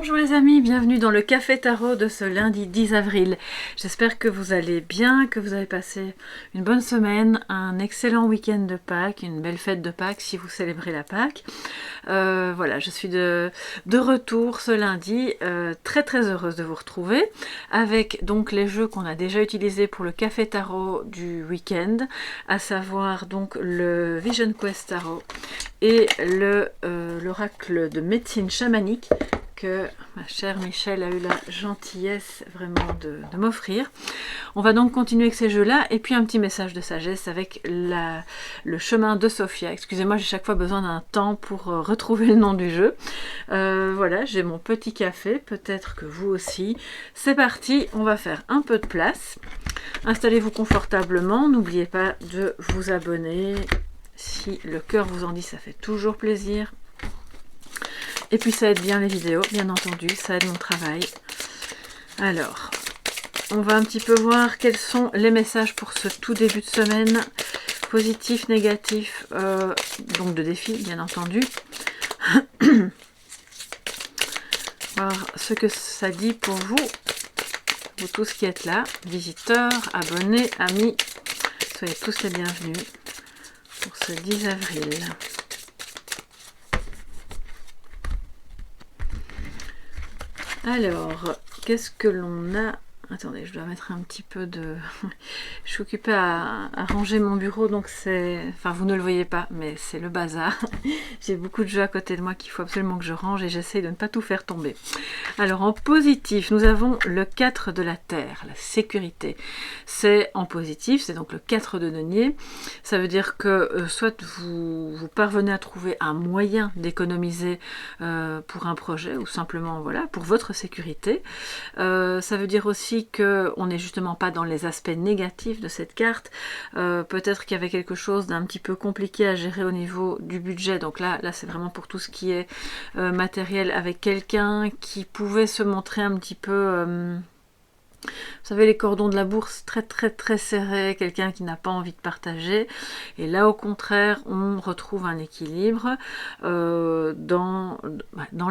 Bonjour les amis, bienvenue dans le Café Tarot de ce lundi 10 avril. J'espère que vous allez bien, que vous avez passé une bonne semaine, un excellent week-end de Pâques, une belle fête de Pâques si vous célébrez la Pâques. Voilà, je suis de retour ce lundi, très heureuse de vous retrouver avec donc les jeux qu'on a déjà utilisés pour le Café Tarot du week-end, à savoir donc le Vision Quest Tarot et l'oracle de médecine chamanique que ma chère Michel a eu la gentillesse vraiment de m'offrir. On va donc continuer avec ces jeux-là, et puis un petit message de sagesse avec le chemin de Sophia. Excusez-moi, j'ai chaque fois besoin d'un temps pour retrouver le nom du jeu. Voilà, j'ai mon petit café, peut-être que vous aussi. C'est parti, on va faire un peu de place. Installez-vous confortablement, n'oubliez pas de vous abonner. Si le cœur vous en dit, ça fait toujours plaisir. Et puis ça aide bien les vidéos, bien entendu, ça aide mon travail. Alors, on va un petit peu voir quels sont les messages pour ce tout début de semaine. Positif, négatif, donc de défi, bien entendu. Voir ce que ça dit pour vous tous qui êtes là, visiteurs, abonnés, amis. Soyez tous les bienvenus pour ce 10 avril. Alors, qu'est-ce que l'on a? Attendez, je dois mettre un petit peu de... Je suis occupée à ranger mon bureau, donc c'est... Enfin, vous ne le voyez pas, mais c'est le bazar. J'ai beaucoup de jeux à côté de moi qu'il faut absolument que je range et j'essaye de ne pas tout faire tomber. Alors, en positif, nous avons le 4 de la Terre, la sécurité. C'est en positif, c'est donc le 4 de denier. Ça veut dire que soit vous parvenez à trouver un moyen d'économiser pour un projet, ou simplement, voilà, pour votre sécurité. Ça veut dire aussi qu'on n'est justement pas dans les aspects négatifs de cette carte. Peut-être qu'il y avait quelque chose d'un petit peu compliqué à gérer au niveau du budget. Donc là c'est vraiment pour tout ce qui est matériel, avec quelqu'un qui pouvait se montrer un petit peu... Vous savez, les cordons de la bourse très serrés, quelqu'un qui n'a pas envie de partager. Et là, au contraire, on retrouve un équilibre dans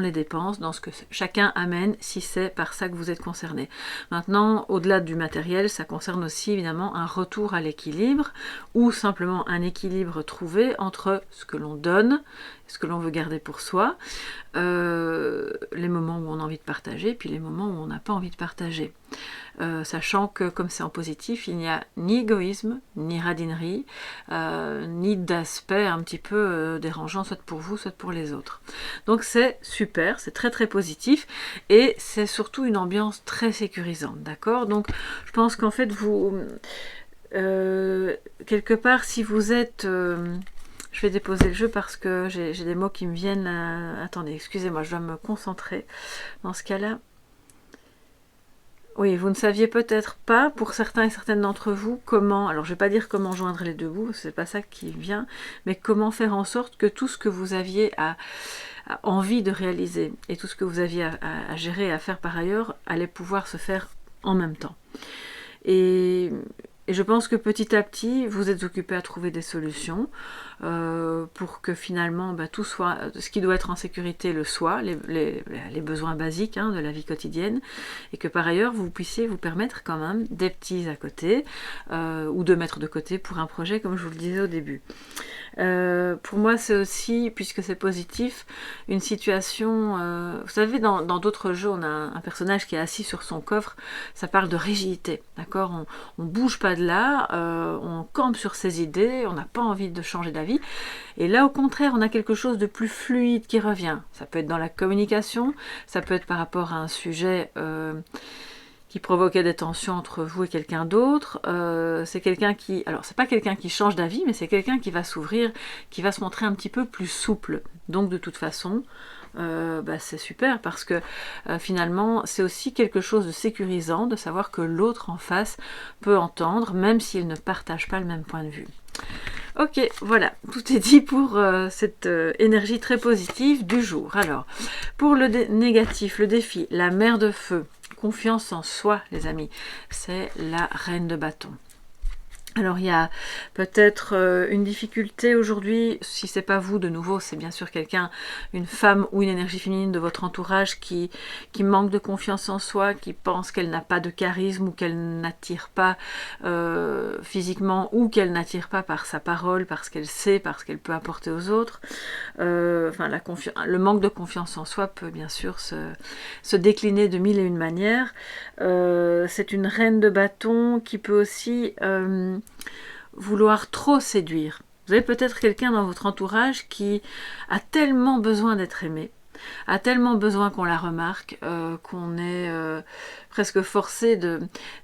les dépenses, dans ce que chacun amène, si c'est par ça que vous êtes concerné. Maintenant, au-delà du matériel, ça concerne aussi évidemment un retour à l'équilibre, ou simplement un équilibre trouvé entre ce que l'on donne, ce que l'on veut garder pour soi, les moments où on a envie de partager, puis les moments où on n'a pas envie de partager. Sachant que comme c'est en positif, il n'y a ni égoïsme, ni radinerie, ni d'aspect un petit peu dérangeant, soit pour vous, soit pour les autres. Donc c'est super, c'est très positif, et c'est surtout une ambiance très sécurisante, d'accord? Donc je pense qu'en fait, vous, quelque part, si vous êtes... je vais déposer le jeu parce que j'ai des mots qui me viennent. Attendez, excusez-moi, je dois me concentrer. Dans ce cas-là, oui, vous ne saviez peut-être pas, pour certains et certaines d'entre vous, comment, alors je ne vais pas dire comment joindre les deux bouts, c'est pas ça qui vient, mais comment faire en sorte que tout ce que vous aviez à envie de réaliser et tout ce que vous aviez à gérer et à faire par ailleurs allait pouvoir se faire en même temps. Et je pense que petit à petit, vous êtes occupé à trouver des solutions pour que finalement tout soit, ce qui doit être en sécurité le soit, les besoins basiques de la vie quotidienne, et que par ailleurs vous puissiez vous permettre quand même des petits à côté, ou de mettre de côté pour un projet, comme je vous le disais au début. Pour moi, c'est aussi, puisque c'est positif, une situation... vous savez, dans d'autres jeux, on a un personnage qui est assis sur son coffre, ça parle de rigidité, d'accord? On bouge pas de là, on campe sur ses idées, on n'a pas envie de changer d'avis. Et là, au contraire, on a quelque chose de plus fluide qui revient. Ça peut être dans la communication, ça peut être par rapport à un sujet... qui provoquait des tensions entre vous et quelqu'un d'autre. C'est quelqu'un qui... Alors, c'est pas quelqu'un qui change d'avis, mais c'est quelqu'un qui va s'ouvrir, qui va se montrer un petit peu plus souple. Donc, de toute façon, c'est super, parce que finalement, c'est aussi quelque chose de sécurisant, de savoir que l'autre en face peut entendre, même s'il ne partage pas le même point de vue. Ok, voilà, tout est dit pour cette énergie très positive du jour. Alors, pour le négatif, le défi, la mer de feu, confiance en soi, les amis, c'est la reine de bâton. Alors il y a peut-être une difficulté aujourd'hui, si c'est pas vous de nouveau, c'est bien sûr quelqu'un, une femme ou une énergie féminine de votre entourage qui manque de confiance en soi, qui pense qu'elle n'a pas de charisme ou qu'elle n'attire pas physiquement ou qu'elle n'attire pas par sa parole, parce qu'elle sait, parce qu'elle peut apporter aux autres. Enfin, le manque de confiance en soi peut bien sûr se décliner de mille et une manières. C'est une reine de bâton qui peut aussi vouloir trop séduire. Vous avez peut-être quelqu'un dans votre entourage qui a tellement besoin d'être aimé, a tellement besoin qu'on la remarque, qu'on est presque forcé de...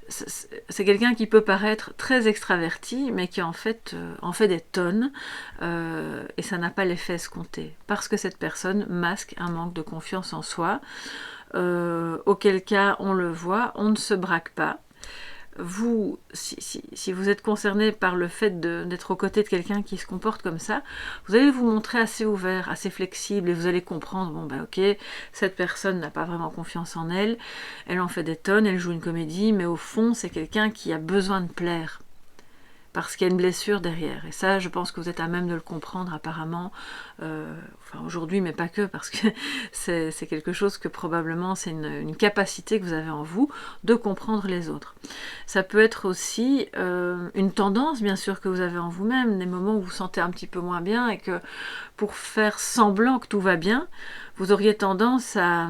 C'est quelqu'un qui peut paraître très extraverti, mais qui en fait des tonnes, et ça n'a pas l'effet escompté, parce que cette personne masque un manque de confiance en soi, auquel cas on le voit, on ne se braque pas. Vous, si vous êtes concerné par le fait d'être aux côtés de quelqu'un qui se comporte comme ça, vous allez vous montrer assez ouvert, assez flexible, et vous allez comprendre, bon ben ok, cette personne n'a pas vraiment confiance en elle, elle en fait des tonnes, elle joue une comédie, mais au fond c'est quelqu'un qui a besoin de plaire, parce qu'il y a une blessure derrière. Et ça, je pense que vous êtes à même de le comprendre apparemment, enfin aujourd'hui, mais pas que, parce que c'est quelque chose que probablement, c'est une capacité que vous avez en vous de comprendre les autres. Ça peut être aussi une tendance, bien sûr, que vous avez en vous-même, des moments où vous vous sentez un petit peu moins bien et que pour faire semblant que tout va bien, vous auriez tendance à...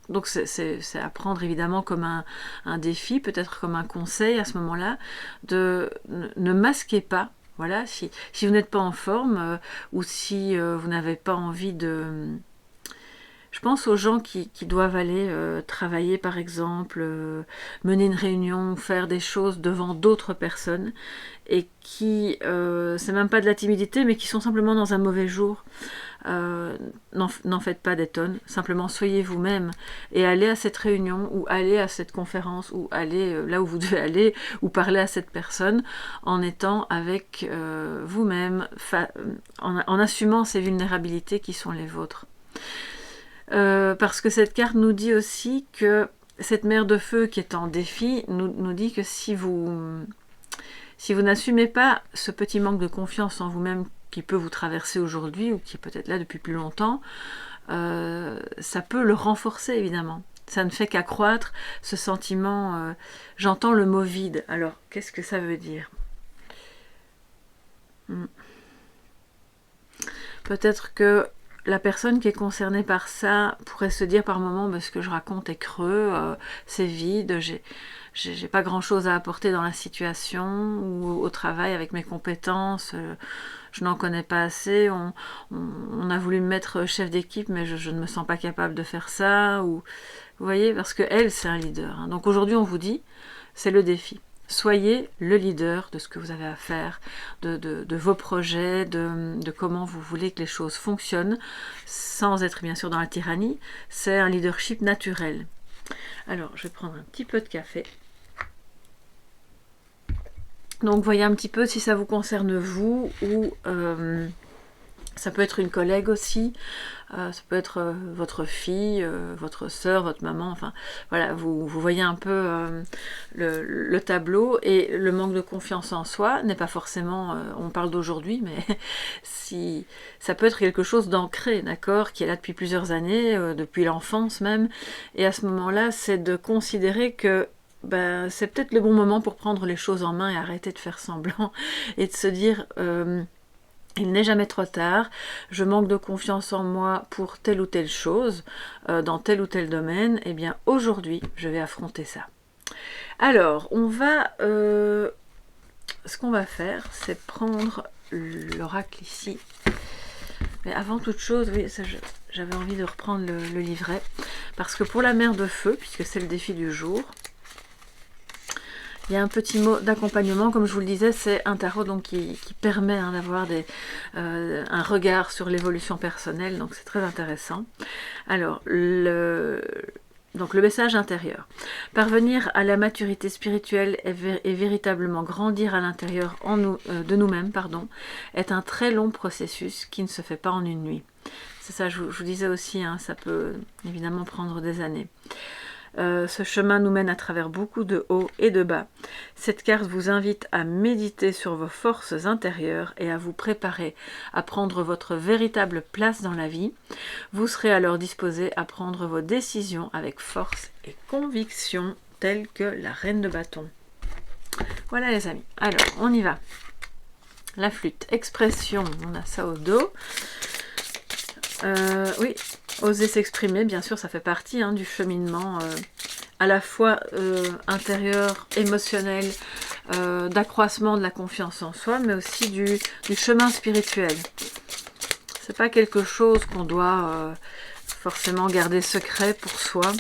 Donc c'est à prendre évidemment comme un défi, peut-être comme un conseil à ce moment-là, de ne masquez pas. Voilà, si vous n'êtes pas en forme ou si vous n'avez pas envie de... Je pense aux gens qui doivent aller travailler par exemple, mener une réunion, faire des choses devant d'autres personnes et qui, c'est même pas de la timidité, mais qui sont simplement dans un mauvais jour. N'en faites pas des tonnes, simplement soyez vous-même et allez à cette réunion ou allez à cette conférence ou allez là où vous devez aller ou parler à cette personne en étant avec vous-même, en assumant ces vulnérabilités qui sont les vôtres. Parce que cette carte nous dit aussi que cette mère de feu qui est en défi nous dit que si vous n'assumez pas ce petit manque de confiance en vous-même qui peut vous traverser aujourd'hui ou qui est peut-être là depuis plus longtemps, ça peut le renforcer évidemment. Ça ne fait qu'accroître ce sentiment, j'entends le mot vide. Alors, qu'est-ce que ça veut dire ? Peut-être que la personne qui est concernée par ça pourrait se dire par moments ce que je raconte est creux, c'est vide, j'ai pas grand chose à apporter dans la situation ou au travail avec mes compétences, je n'en connais pas assez, on a voulu me mettre chef d'équipe mais je ne me sens pas capable de faire ça, ou vous voyez, parce que elle c'est un leader, hein. Donc aujourd'hui on vous dit, c'est le défi. Soyez le leader de ce que vous avez à faire, de vos projets, de comment vous voulez que les choses fonctionnent, sans être bien sûr dans la tyrannie. C'est un leadership naturel. Alors, je vais prendre un petit peu de café. Donc, voyez un petit peu si ça vous concerne vous, ou ça peut être une collègue aussi, ça peut être votre fille, votre sœur, votre maman, enfin voilà, vous voyez un peu le tableau, et le manque de confiance en soi n'est pas forcément, on parle d'aujourd'hui, mais si ça peut être quelque chose d'ancré, d'accord, qui est là depuis plusieurs années, depuis l'enfance même, et à ce moment-là, c'est de considérer que c'est peut-être le bon moment pour prendre les choses en main et arrêter de faire semblant, et de se dire... il n'est jamais trop tard, je manque de confiance en moi pour telle ou telle chose, dans tel ou tel domaine, et bien aujourd'hui, je vais affronter ça. Alors, on va... ce qu'on va faire, c'est prendre l'oracle ici. Mais avant toute chose, oui, j'avais envie de reprendre le livret, parce que pour la mère de feu, puisque c'est le défi du jour, il y a un petit mot d'accompagnement, comme je vous le disais, c'est un tarot donc, qui permet d'avoir un regard sur l'évolution personnelle, donc c'est très intéressant. Alors, donc le message intérieur. Parvenir à la maturité spirituelle et véritablement grandir à l'intérieur de nous-mêmes, est un très long processus qui ne se fait pas en une nuit. C'est ça, je vous disais aussi, ça peut évidemment prendre des années. Ce chemin nous mène à travers beaucoup de hauts et de bas. Cette carte vous invite à méditer sur vos forces intérieures et à vous préparer à prendre votre véritable place dans la vie. Vous serez alors disposé à prendre vos décisions avec force et conviction, telle que la reine de bâton. Voilà les amis, alors on y va. La flûte, expression, on a ça au dos. Oui, oser s'exprimer, bien sûr, ça fait partie du cheminement à la fois intérieur, émotionnel, d'accroissement de la confiance en soi, mais aussi du chemin spirituel. C'est pas quelque chose qu'on doit forcément garder secret pour soi,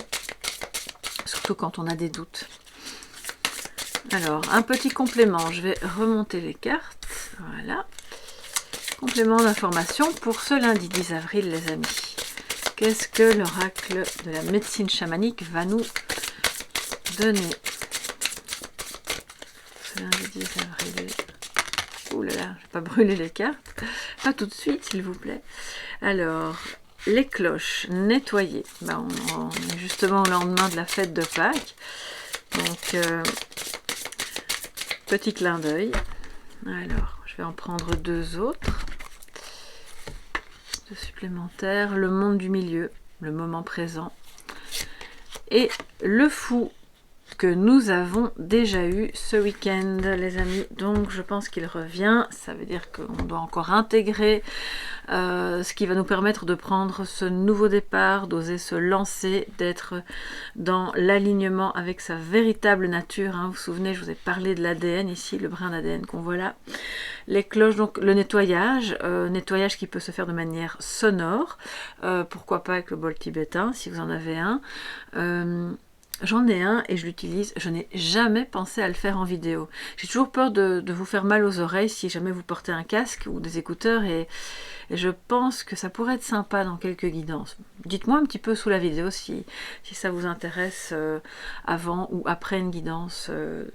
surtout quand on a des doutes. Alors, un petit complément, je vais remonter les cartes, voilà. Complément d'information pour ce lundi 10 avril, les amis. Qu'est-ce que l'oracle de la médecine chamanique va nous donner ce lundi 10 avril? Ouh là là, je ne vais pas brûler les cartes. Pas tout de suite, s'il vous plaît. Alors, les cloches nettoyées. Ben, on est justement au lendemain de la fête de Pâques. Donc, petit clin d'œil. Alors, je vais en prendre deux autres. Deux supplémentaires. Le monde du milieu, le moment présent. Et le fou que nous avons déjà eu ce week-end, les amis. Donc, je pense qu'il revient. Ça veut dire qu'on doit encore intégrer ce qui va nous permettre de prendre ce nouveau départ, d'oser se lancer, d'être dans l'alignement avec sa véritable nature. Vous vous souvenez, je vous ai parlé de l'ADN ici, le brin d'ADN qu'on voit là. Les cloches, donc le nettoyage, nettoyage qui peut se faire de manière sonore, pourquoi pas avec le bol tibétain, si vous en avez un. J'en ai un et je l'utilise, je n'ai jamais pensé à le faire en vidéo. J'ai toujours peur de vous faire mal aux oreilles si jamais vous portez un casque ou des écouteurs et je pense que ça pourrait être sympa dans quelques guidances. Dites-moi un petit peu sous la vidéo si ça vous intéresse avant ou après une guidance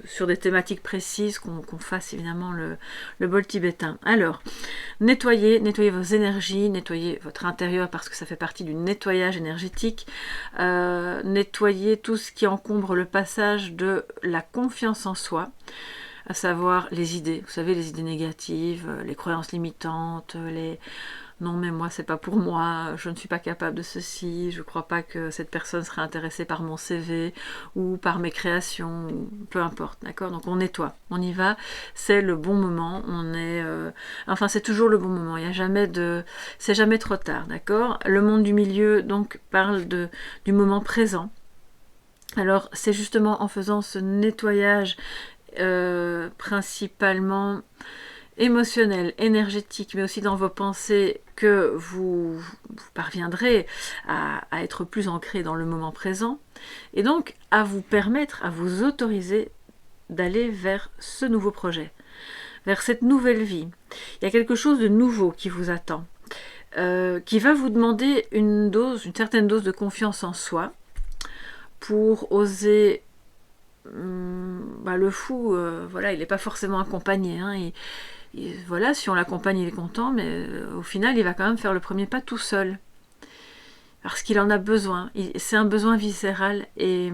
sur des thématiques précises, qu'on fasse évidemment le bol tibétain. Alors, nettoyez vos énergies, nettoyez votre intérieur parce que ça fait partie du nettoyage énergétique. Nettoyez tout ce qui encombre le passage de la confiance en soi, à savoir les idées, vous savez, les idées négatives, les croyances limitantes, les non mais moi c'est pas pour moi, je ne suis pas capable de ceci, je crois pas que cette personne serait intéressée par mon CV ou par mes créations, peu importe, d'accord? Donc on nettoie, on y va, c'est le bon moment, on est enfin c'est toujours le bon moment, il y a jamais de c'est jamais trop tard, d'accord? Le monde du milieu donc parle du moment présent. Alors c'est justement en faisant ce nettoyage principalement émotionnel, énergétique, mais aussi dans vos pensées, que vous parviendrez à être plus ancré dans le moment présent, et donc à vous permettre, à vous autoriser d'aller vers ce nouveau projet, vers cette nouvelle vie. Il y a quelque chose de nouveau qui vous attend, qui va vous demander une certaine dose de confiance en soi, pour oser le fou, voilà, il n'est pas forcément accompagné. Voilà, si on l'accompagne, il est content, mais au final, il va quand même faire le premier pas tout seul. Parce qu'il en a besoin. C'est un besoin viscéral et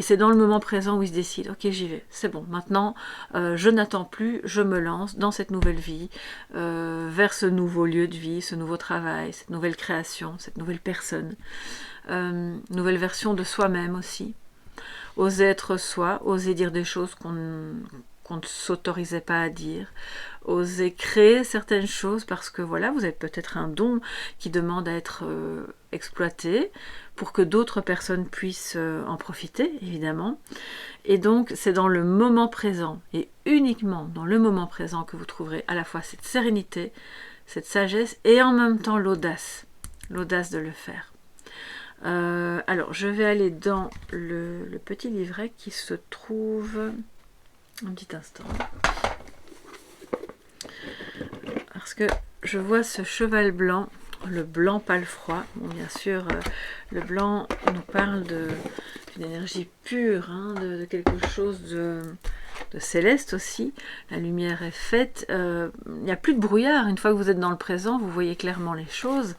c'est dans le moment présent où il se décide. Ok, j'y vais, c'est bon. Maintenant, je n'attends plus, je me lance dans cette nouvelle vie, vers ce nouveau lieu de vie, ce nouveau travail, cette nouvelle création, cette nouvelle personne. Nouvelle version de soi-même aussi. Oser être soi, oser dire des choses qu'on ne s'autorisait pas à dire, oser créer certaines choses parce que voilà, vous avez peut-être un don qui demande à être exploité pour que d'autres personnes puissent en profiter, évidemment. Et donc, c'est dans le moment présent et uniquement dans le moment présent que vous trouverez à la fois cette sérénité, cette sagesse et en même temps l'audace de le faire. Alors, je vais aller dans le petit livret qui se trouve... Un petit instant. Parce que je vois ce cheval blanc, le blanc palefroid. Bon, bien sûr, le blanc nous parle d'une énergie pure, de quelque chose de céleste aussi. La lumière est faite. Il n'y a plus de brouillard. Une fois que vous êtes dans le présent, vous voyez clairement les choses.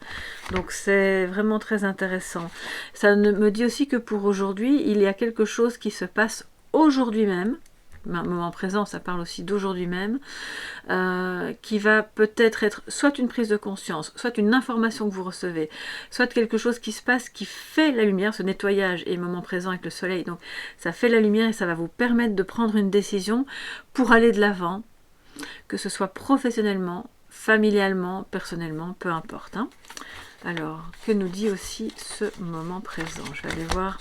Donc c'est vraiment très intéressant. Ça me dit aussi que pour aujourd'hui, il y a quelque chose qui se passe aujourd'hui même. Un moment présent, ça parle aussi d'aujourd'hui même, qui va peut-être être soit une prise de conscience, soit une information que vous recevez, soit quelque chose qui se passe qui fait la lumière, ce nettoyage et moment présent avec le soleil. Donc ça fait la lumière et ça va vous permettre de prendre une décision pour aller de l'avant, que ce soit professionnellement, familialement, personnellement, peu importe. Hein. Alors, que nous dit aussi ce moment présent? Je vais aller voir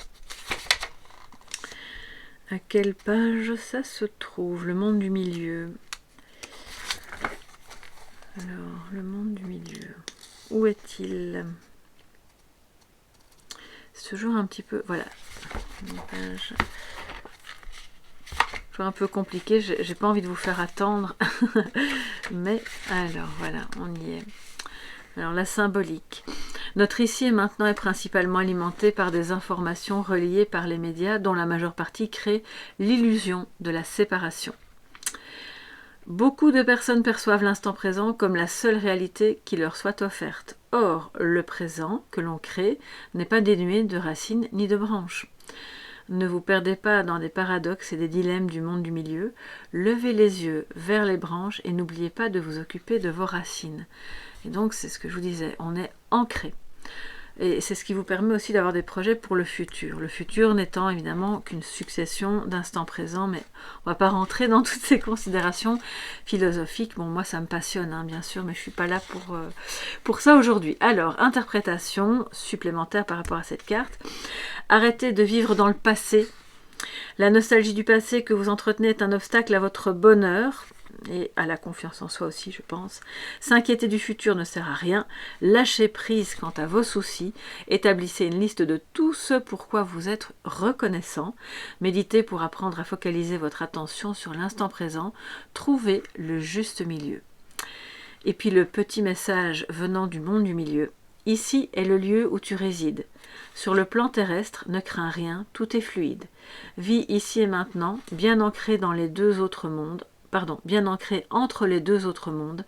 à quelle page ça se trouve, le monde du milieu. Alors, le monde du milieu, où est-il? C'est toujours un petit peu, voilà, une page toujours un peu compliqué, j'ai pas envie de vous faire attendre, mais alors voilà, on y est. Alors la symbolique. Notre ici et maintenant est principalement alimenté par des informations reliées par les médias dont la majeure partie crée l'illusion de la séparation. Beaucoup de personnes perçoivent l'instant présent comme la seule réalité qui leur soit offerte. Or, le présent que l'on crée n'est pas dénué de racines ni de branches. Ne vous perdez pas dans des paradoxes et des dilemmes du monde du milieu. Levez les yeux vers les branches et n'oubliez pas de vous occuper de vos racines. Et donc, c'est ce que je vous disais, on est ancré. Et c'est ce qui vous permet aussi d'avoir des projets pour le futur. Le futur n'étant évidemment qu'une succession d'instants présents, mais on ne va pas rentrer dans toutes ces considérations philosophiques. Bon, moi, ça me passionne, hein, bien sûr, mais je ne suis pas là pour ça aujourd'hui. Alors, interprétation supplémentaire par rapport à cette carte. Arrêtez de vivre dans le passé. La nostalgie du passé que vous entretenez est un obstacle à votre bonheur et à la confiance en soi aussi, je pense. S'inquiéter du futur ne sert à rien. Lâchez prise quant à vos soucis. Établissez une liste de tout ce pourquoi vous êtes reconnaissant. Méditez pour apprendre à focaliser votre attention sur l'instant présent. Trouvez le juste milieu. Et puis le petit message venant du monde du milieu. Ici est le lieu où tu résides. Sur le plan terrestre, ne crains rien, tout est fluide. Vis ici et maintenant, bien ancré dans les deux autres mondes, bien ancré entre les deux autres mondes.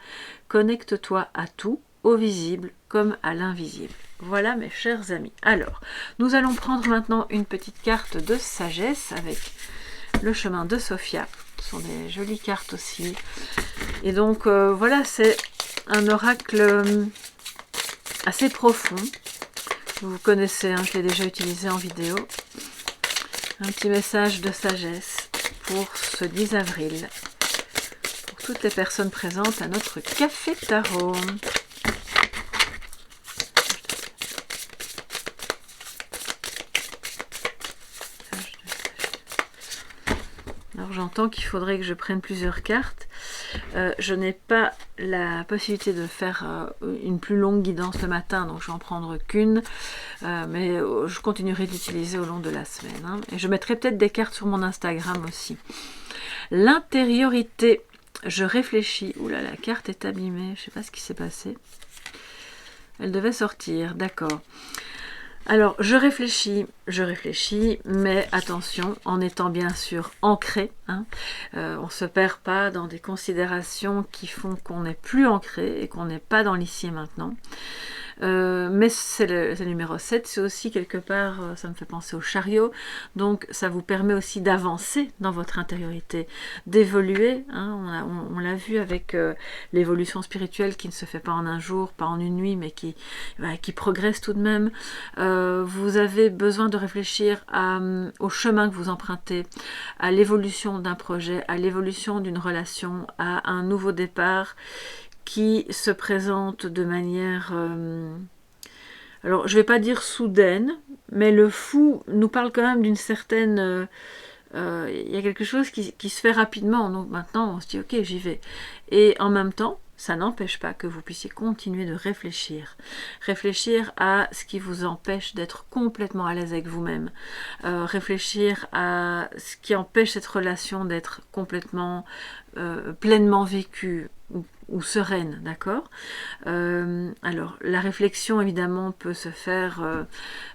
Connecte-toi à tout, au visible comme à l'invisible. Voilà mes chers amis. Alors, nous allons prendre maintenant une petite carte de sagesse avec le chemin de Sophia. Ce sont des jolies cartes aussi. Et donc, voilà, c'est un oracle assez profond. Vous connaissez, hein, je l'ai déjà utilisé en vidéo. Un petit message de sagesse pour ce 10 avril. Pour toutes les personnes présentes à notre café tarot. Alors j'entends qu'il faudrait que je prenne plusieurs cartes. Je n'ai pas la possibilité de faire une plus longue guidance le matin, donc je vais en prendre qu'une, mais je continuerai de l'utiliser au long de la semaine. Hein. Et je mettrai peut-être des cartes sur mon Instagram aussi. L'intériorité, je réfléchis. Oula, la carte est abîmée, je ne sais pas ce qui s'est passé. Elle devait sortir, d'accord. Alors, je réfléchis, mais attention, en étant bien sûr ancré, hein, on ne se perd pas dans des considérations qui font qu'on n'est plus ancré et qu'on n'est pas dans l'ici et maintenant. Mais c'est le numéro 7, c'est aussi quelque part, ça me fait penser au chariot, donc ça vous permet aussi d'avancer dans votre intériorité, d'évoluer, hein, on l'a vu avec l'évolution spirituelle qui ne se fait pas en un jour, pas en une nuit, mais qui progresse tout de même. Vous avez besoin de réfléchir au chemin que vous empruntez, à l'évolution d'un projet, à l'évolution d'une relation, à un nouveau départ, qui se présente de manière, alors je ne vais pas dire soudaine, mais le fou nous parle quand même d'une certaine, il y a quelque chose qui se fait rapidement, donc maintenant on se dit ok j'y vais, et en même temps ça n'empêche pas que vous puissiez continuer de réfléchir à ce qui vous empêche d'être complètement à l'aise avec vous-même, réfléchir à ce qui empêche cette relation d'être complètement pleinement vécue, ou sereine, d'accord? Alors, la réflexion, évidemment, peut se faire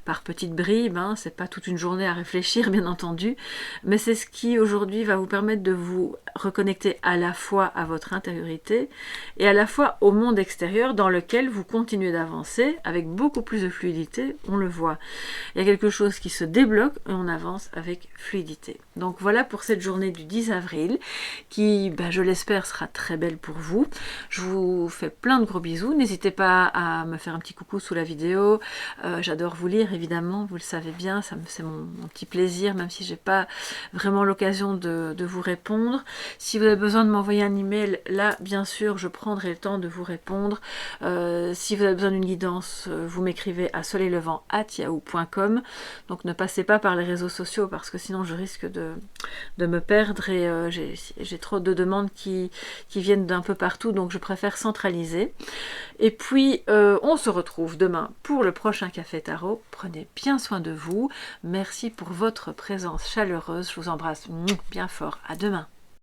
par petites bribes, hein, c'est pas toute une journée à réfléchir, bien entendu, mais c'est ce qui, aujourd'hui, va vous permettre de vous reconnecter à la fois à votre intériorité et à la fois au monde extérieur dans lequel vous continuez d'avancer avec beaucoup plus de fluidité, on le voit. Il y a quelque chose qui se débloque et on avance avec fluidité. Donc voilà pour cette journée du 10 avril qui, je l'espère, sera très belle pour vous. Je vous fais plein de gros bisous. N'hésitez pas à me faire un petit coucou sous la vidéo. J'adore vous lire, évidemment, vous le savez bien, c'est mon petit plaisir, même si j'ai pas vraiment l'occasion de vous répondre. Si vous avez besoin de m'envoyer un email, là, bien sûr, je prendrai le temps de vous répondre. Si vous avez besoin d'une guidance, vous m'écrivez à soleillevent@yahoo.com. Donc ne passez pas par les réseaux sociaux parce que sinon je risque de me perdre et j'ai trop de demandes qui viennent d'un peu partout, donc je préfère centraliser. Et puis on se retrouve demain pour le prochain Café Tarot. Prenez bien soin de vous. Merci pour votre présence chaleureuse. Je vous embrasse bien fort. À demain.